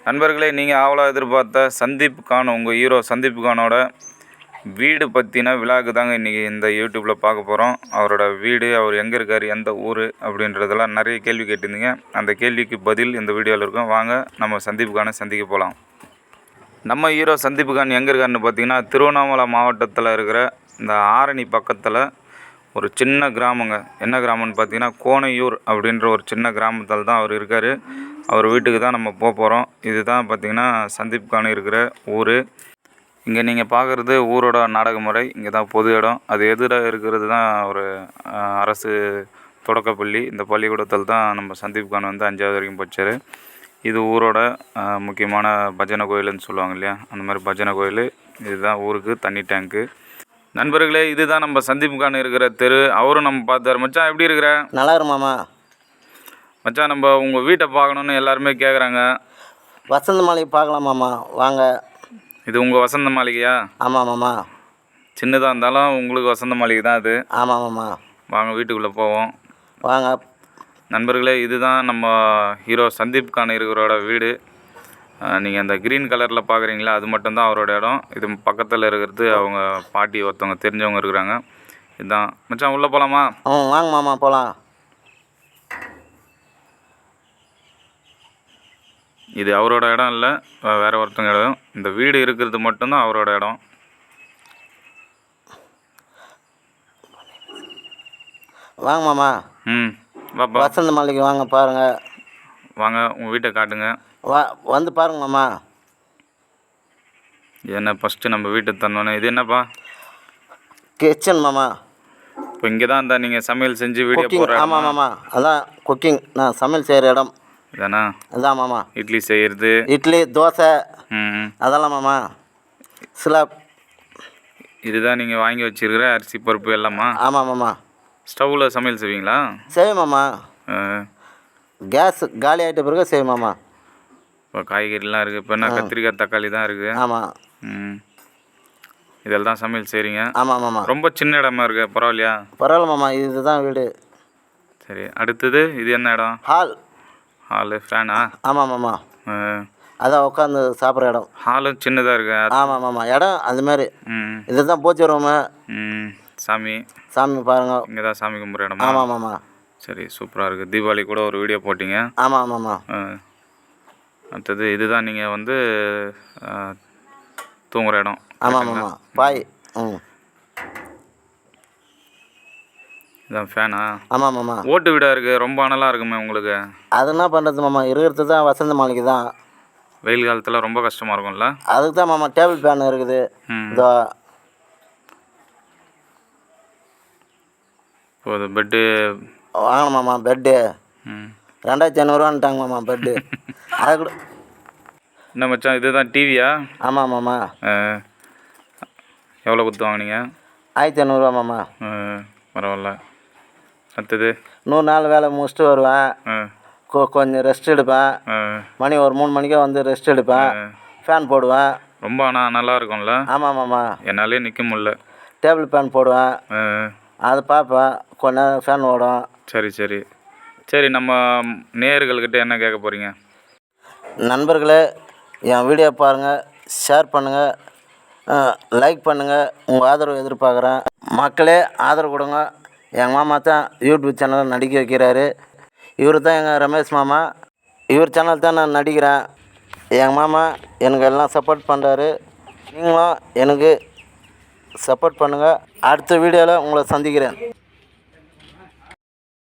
நண்பர்களே, நீங்கள் ஆவலாக எதிர்பார்த்த சந்தீப் கான், உங்கள் ஹீரோ சந்தீப் கானோட வீடு பற்றின விழாக்கு தாங்க இன்றைக்கி இந்த யூடியூப்பில் பார்க்க போகிறோம். அவரோட வீடு, அவர் எங்கே இருக்கார், எந்த ஊர் அப்படின்றதெல்லாம் நிறைய கேள்வி கேட்டிருந்தீங்க. அந்த கேள்விக்கு பதில் இந்த வீடியோவில் இருக்கும். வாங்க நம்ம சந்தீப் கானை சந்திக்க போகலாம். நம்ம ஹீரோ சந்தீப் கான் எங்கே இருக்காருன்னு பார்த்தீங்கன்னா, திருவண்ணாமலை மாவட்டத்தில் இருக்கிற இந்த ஆரணி பக்கத்தில் ஒரு சின்ன கிராமங்க. என்ன கிராமம்னு பார்த்தீங்கன்னா, கோனையூர் அப்படின்ற ஒரு சின்ன கிராமத்தில் தான் அவர் இருக்கார். அவர் வீட்டுக்கு தான் நம்ம போகிறோம். இதுதான் பார்த்திங்கன்னா சந்தீப் கான் இருக்கிற ஊர். இங்கே நீங்கள் பார்க்குறது ஊரோட நாடக முறை. இங்கே தான் பொது இடம். அது எதிராக இருக்கிறது தான் ஒரு அரசு தொடக்கப்பள்ளி. இந்த பள்ளிக்கூடத்தில் தான் நம்ம சந்தீப் கான் வந்து 5வது வரைக்கும் படித்தார். இது ஊரோட முக்கியமான பஜனை கோயிலுன்னு சொல்லுவாங்க இல்லையா, அந்த மாதிரி பஜனை கோயில். இதுதான் ஊருக்கு தண்ணி டேங்க்கு. நண்பர்களே, இதுதான் நம்ம சந்தீப் கான் இருக்கிற தெரு. அவரும் நம்ம பார்த்தார். மச்சான் எப்படி இருக்கிற? நல்லா இரு மாமா. மச்சான், நம்ம உங்கள் வீட்டை பார்க்கணுன்னு எல்லாருமே கேட்குறாங்க. வசந்த மாளிகை பார்க்கலாம் மாமா, வாங்க. இது உங்கள் வசந்த மாளிகையா? ஆமாம் மாமா. சின்னதாக இருந்தாலும் உங்களுக்கு வசந்த மாளிகை தான் அது. ஆமாம் மாமா. வாங்க வீட்டுக்குள்ளே போவோம். வாங்க. நண்பர்களே, இதுதான் நம்ம ஹீரோ சந்தீப் கான் இருக்கிறோட வீடு. நீங்கள் அந்த க்ரீன் கலரில் பார்க்குறீங்களா, அது மட்டும்தான் அவரோட இடம். இது பக்கத்தில் இருக்கிறது அவங்க பாட்டி ஒருத்தவங்க தெரிஞ்சவங்க இருக்கிறாங்க. இதுதான் மச்சான், உள்ளே போகலாமா? வாங்க மாமா, போகலாம். இது அவரோட இடம் இல்லை, வேறு ஒருத்தவங்க இடம். இந்த வீடு இருக்கிறது மட்டும்தான் அவரோட இடம். வாங்க மாமா. வாப்பா. வசந்த மாளிகை வாங்க, பாருங்கள். வாங்க, உங்கள் வீட்டை காட்டுங்க. வந்து பாருங்க மாமா. என்ன ஃபஸ்ட்டு நம்ம வீட்டை தந்தோன்னே, இது என்னப்பா? கிச்சன் மாமா. இப்போ இங்கே தான் இருந்தால் நீங்கள் சமையல் செஞ்சு வீடியோ போடுற? ஆமாம் மாமா, அதான் குக்கிங். நான் சமையல் செய்கிற இடம் இதானா? அதான் மாமா. இட்லி செய்கிறது, இட்லி, தோசை, அதெல்லாம் மாமா. ஸ்லாப். இதுதான் நீங்கள் வாங்கி வச்சுருக்கிற அரிசி பருப்பு எல்லாமா? ஆமாம் மாமா. ஸ்டவ்வில் சமையல் செய்வீங்களா? செய்வேன் மாமா. கேஸ் காலி ஆகிட்ட பிறகு செய்வேன் மாமா. இப்போ காய்கறிலாம் இருக்குது. இப்போ என்ன கத்திரிக்காய் தக்காளி தான் இருக்குது. ஆமாம். இதெல்லாம் தான் சமையல் செய்கிறீங்க? ஆமாம் மாமா. ரொம்ப சின்ன இடமா இருக்குது, பரவாயில்லையா? பரவாயில்ல மாமா, இதுதான் வீடு. சரி, அடுத்தது இது என்ன இடம்? ஹால். ஹாலு, ஃபேனா? ஆமாம் மாமா. அதான் உட்காந்து சாப்பிட்ற இடம். ஹாலும் சின்னதாக இருக்கு. ஆமாம் மாமா, இடம் அதுமாரி. இதுதான் பூஜை ரூமு. சாமி பாருங்க. இங்கே தான் சாமி கும்பிட்ற இடமா? ஆமாம் மாமா. சரி, சூப்பராக இருக்குது. தீபாவளி கூட ஒரு வீடியோ போட்டிங்க. ஆமாம் மாமா. அடுத்தது இதுதான் நீங்கள் வந்து தூங்குகிற இடம். ஆமாம் மாமா. பாய். இதான் ஃபேனா? ஆமாம் மாமா. ஓட்டு வீடாக இருக்குது, ரொம்ப அனலாக இருக்குமே உங்களுக்கு? அது என்ன பண்ணுறது மாமா, இருக்கிறது தான் வசந்த மாளிகை தான். வெயில் காலத்தில் ரொம்ப கஷ்டமாக இருக்கும்ல? அதுக்கு தான் மாமா டேபிள் ஃபேன் இருக்குது. இதோ இப்போ பெட்டு வாங்கணும் மாமா. பெட்டு 2500 மாமா பெட்டு. அதை கூட என்ன மச்சான், இதுதான் டிவியா? ஆமாம் மாமா. எவ்வளோ கொடுத்து வாங்கினீங்க? 1500 மாமா. பரவாயில்ல. அடுத்தது 100 நாள் வேலை முடிச்சுட்டு வருவேன். கொஞ்சம் ரெஸ்ட் எடுப்பேன். மணி ஒரு 3 மணிக்கே வந்து ரெஸ்ட் எடுப்பேன். ஃபேன் போடுவேன். ரொம்ப ஆனால் நல்லா இருக்கும்ல? ஆமாம் மாமா. என்னாலே நிற்க முடியல. டேபிள் ஃபேன் போடுவேன். அது பார்ப்பேன், கொஞ்ச நேரம் ஃபேன் ஓடும். சரி சரி சரி, நம்ம நேயர்கள்கிட்ட என்ன கேட்க போகிறீங்க? நண்பர்களே, என் வீடியோ பாருங்கள், ஷேர் பண்ணுங்கள், லைக் பண்ணுங்கள். உங்கள் ஆதரவு எதிர்பார்க்குறேன். மக்களே ஆதரவு கொடுங்க. எங்கள் மாமா தான் யூடியூப் சேனலில் நடிக்க வைக்கிறாரு. இவர் தான் எங்கள் ரமேஷ் மாமா. இவர் சேனல் தான் நான் நடிக்கிறேன். எங்கள் மாமா எனக்கு எல்லாம் சப்போர்ட் பண்ணுறாரு. நீங்களும் எனக்கு சப்போர்ட் பண்ணுங்கள். அடுத்த வீடியோவில் உங்களை சந்திக்கிறேன்.